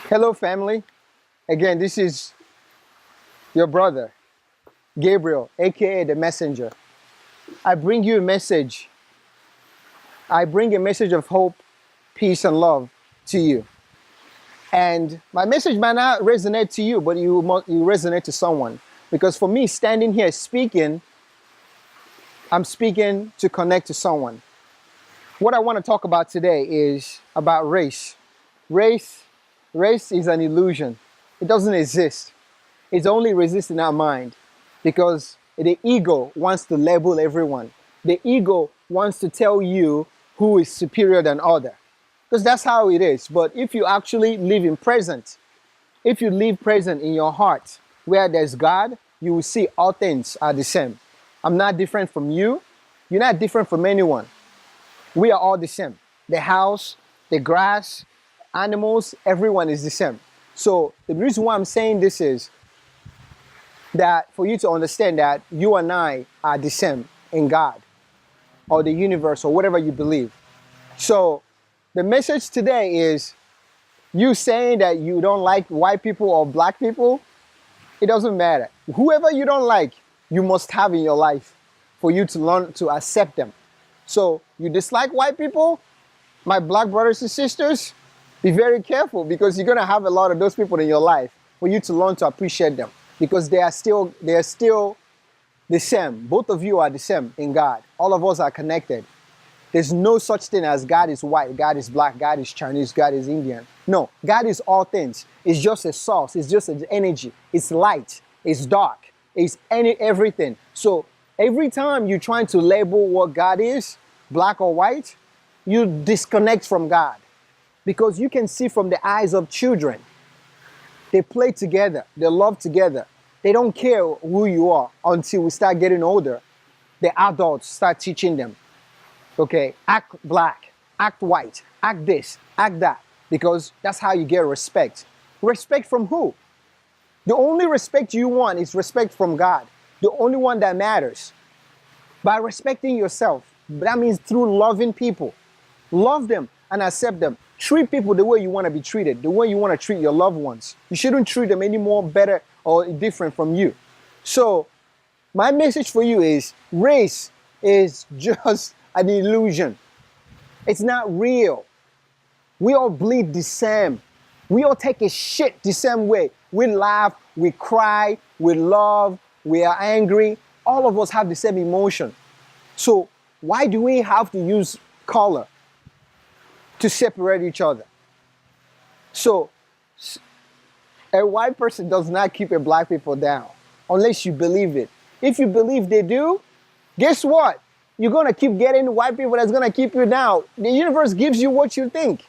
Hello, family. Again, this is your brother, Gabriel, aka the messenger. I bring you a message. I bring a message of hope, peace, and love to you. And my message might not resonate to you, but you resonate to someone. Because for me, standing here speaking, I'm speaking to connect to someone. What I want to talk about today is about race. Race, race is an illusion. It doesn't exist. It's only exists in our mind because the ego wants to label everyone. The ego wants to tell you who is superior than other, because that's how it is. But if you actually live in present, if you live present in your heart where there's God, you will see all things are the same. I'm not different from you. You're not different from anyone. We are all the same. The house, the grass, animals, everyone is the same. So the reason why I'm saying this is that for you to understand that you and I are the same in God or the universe or whatever you believe. So the message today is you saying that you don't like white people or black people, it doesn't matter. Whoever you don't like, you must have in your life for you to learn to accept them. So you dislike white people, my black brothers and sisters, be very careful because you're going to have a lot of those people in your life for you to learn to appreciate them because they are still the same. Both of you are the same in God. All of us are connected. There's no such thing as God is white, God is black, God is Chinese, God is Indian. No, God is all things. It's just a source. It's just an energy. It's light. It's dark. It's everything. So every time you're trying to label what God is, black or white, you disconnect from God. Because you can see from the eyes of children, they play together, they love together. They don't care who you are until we start getting older. The adults start teaching them, okay, act black, act white, act this, act that, because that's how you get respect. Respect from who? The only respect you want is respect from God, the only one that matters. By respecting yourself, that means through loving people. Love them and accept them. Treat people the way you want to be treated, the way you want to treat your loved ones. You shouldn't treat them any more better or different from you. So my message for you is race is just an illusion. It's not real. We all bleed the same. We all take a shit the same way. We laugh, we cry, we love, we are angry. All of us have the same emotion. So why do we have to use color to separate each other? So a white person does not keep a black people down unless you believe it. If you believe they do, guess what? You're going to keep getting white people that's going to keep you down. The universe gives you what you think.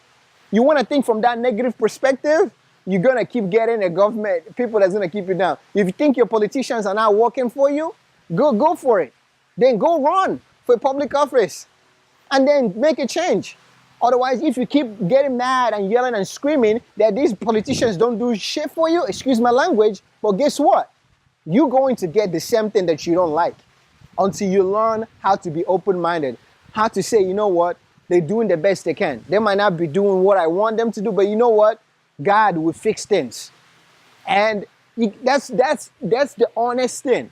You want to think from that negative perspective, you're going to keep getting a government, people that's going to keep you down. If you think your politicians are not working for you, go for it. Then go run for a public office and then make a change. Otherwise, if you keep getting mad and yelling and screaming that these politicians don't do shit for you, excuse my language, but guess what? You're going to get the same thing that you don't like until you learn how to be open-minded, how to say, you know what, they're doing the best they can. They might not be doing what I want them to do, but you know what? God will fix things. And that's the honest thing.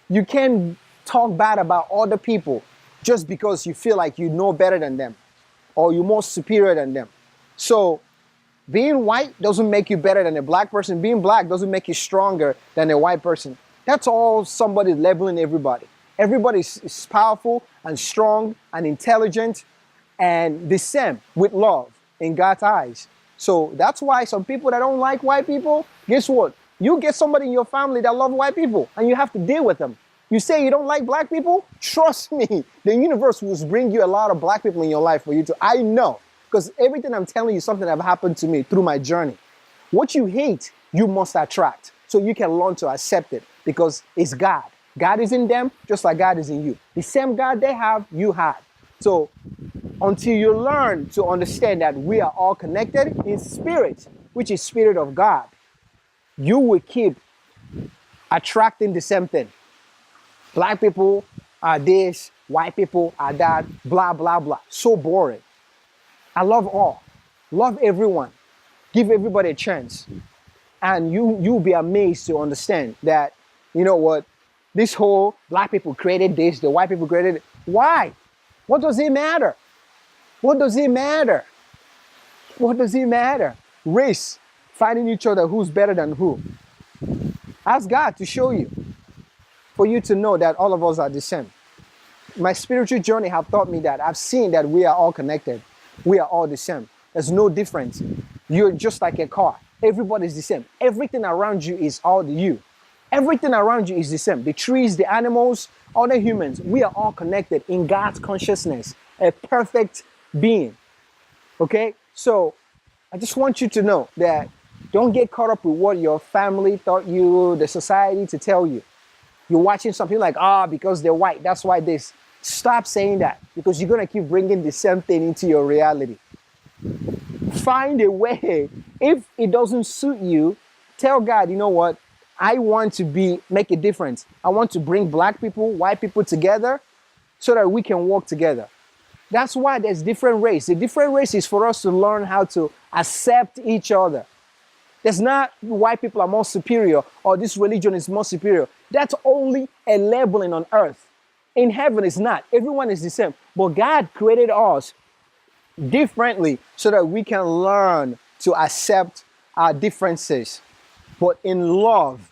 You can't talk bad about other people just because you feel like you know better than them or you're more superior than them. So being white doesn't make you better than a black person. Being black doesn't make you stronger than a white person. That's all somebody labeling everybody. Everybody is powerful and strong and intelligent and the same with love in God's eyes. So that's why some people that don't like white people, guess what? You get somebody in your family that love white people and you have to deal with them. You say you don't like black people? Trust me, the universe will bring you a lot of black people in your life for you to. I know, because everything I'm telling you is something that happened to me through my journey. What you hate, you must attract. So you can learn to accept it because it's God. God is in them just like God is in you. The same God they have, you have. So until you learn to understand that we are all connected in spirit, which is spirit of God, you will keep attracting the same thing. Black people, are this, white people are that, blah, blah, blah. So boring. I love all. Love everyone. Give everybody a chance. And you'll be amazed to understand that, you know what, this whole black people created this, the white people created it. Why? What does it matter? What does it matter? What does it matter? Race, finding each other who's better than who. Ask God to show you, for you to know that all of us are the same. My spiritual journey have taught me that. I've seen that we are all connected. We are all the same. There's no difference. You're just like a car. Everybody's the same. Everything around you is all you. Everything around you is the same. The trees, the animals, all the humans. We are all connected in God's consciousness. A perfect being. Okay? So, I just want you to know that don't get caught up with what your family taught you, the society to tell you. You're watching something like, because they're white, that's why this. Stop saying that, because you're going to keep bringing the same thing into your reality. Find a way. If it doesn't suit you, tell God, you know what? I want to make a difference. I want to bring black people, white people together so that we can work together. That's why there's different race. The different race is for us to learn how to accept each other. There's not white people are more superior or this religion is more superior. That's only a labeling on earth. In heaven, it's not. Everyone is the same. But God created us differently so that we can learn to accept our differences. But in love,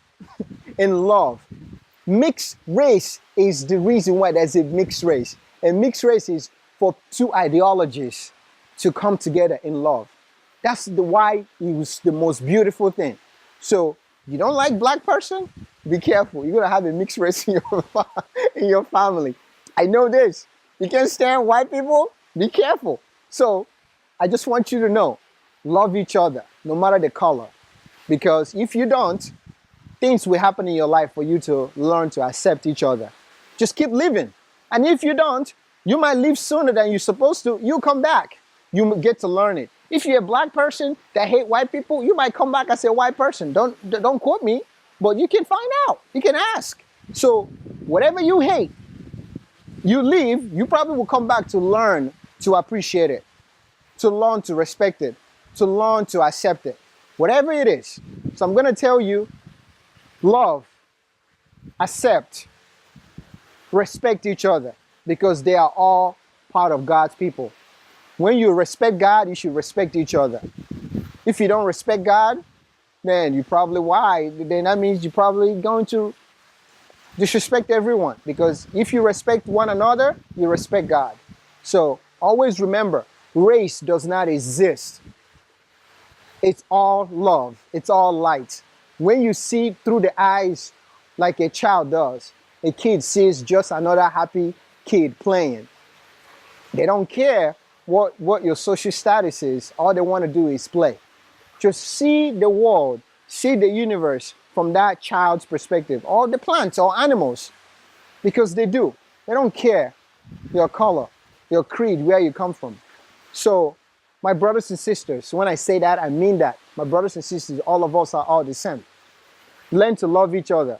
mixed race is the reason why there's a mixed race. A mixed race is for two ideologies to come together in love. That's why it was the most beautiful thing. So you don't like black person? Be careful. You're gonna have a mixed race in your family. I know this. You can't stand white people? Be careful. So I just want you to know, love each other, no matter the color. Because if you don't, things will happen in your life for you to learn to accept each other. Just keep living. And if you don't, you might leave sooner than you're supposed to. You'll come back. You get to learn it. If you're a black person that hate white people, you might come back as a white person. Don't quote me, but you can find out. You can ask. So whatever you hate, you leave, you probably will come back to learn to appreciate it, to learn to respect it, to learn to accept it, whatever it is. So I'm going to tell you, love, accept, respect each other, because they are all part of God's people. When you respect God, you should respect each other. If you don't respect God, then then that means you're probably going to disrespect everyone. Because if you respect one another, you respect God. So always remember, race does not exist. It's all love. It's all light. When you see through the eyes like a child does, a kid sees just another happy kid playing. They don't care what your social status is. All they want to do is play. Just see the world, see the universe from that child's perspective, or the plants or animals, because they do. They don't care your color, your creed, where you come from. So, my brothers and sisters, when I say that, I mean that. My brothers and sisters, all of us are all the same. Learn to love each other.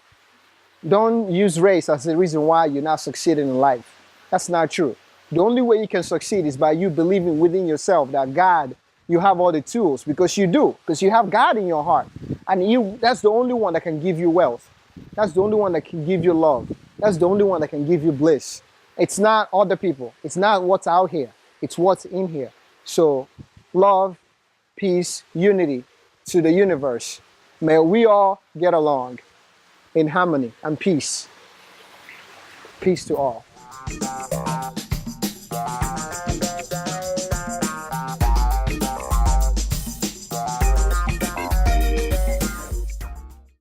Don't use race as the reason why you're not succeeding in life. That's not true. The only way you can succeed is by you believing within yourself that God, you have all the tools, because you do, because you have God in your heart. And that's the only one that can give you wealth. That's the only one that can give you love. That's the only one that can give you bliss. It's not other people. It's not what's out here. It's what's in here. So love, peace, unity to the universe. May we all get along in harmony and peace. Peace to all.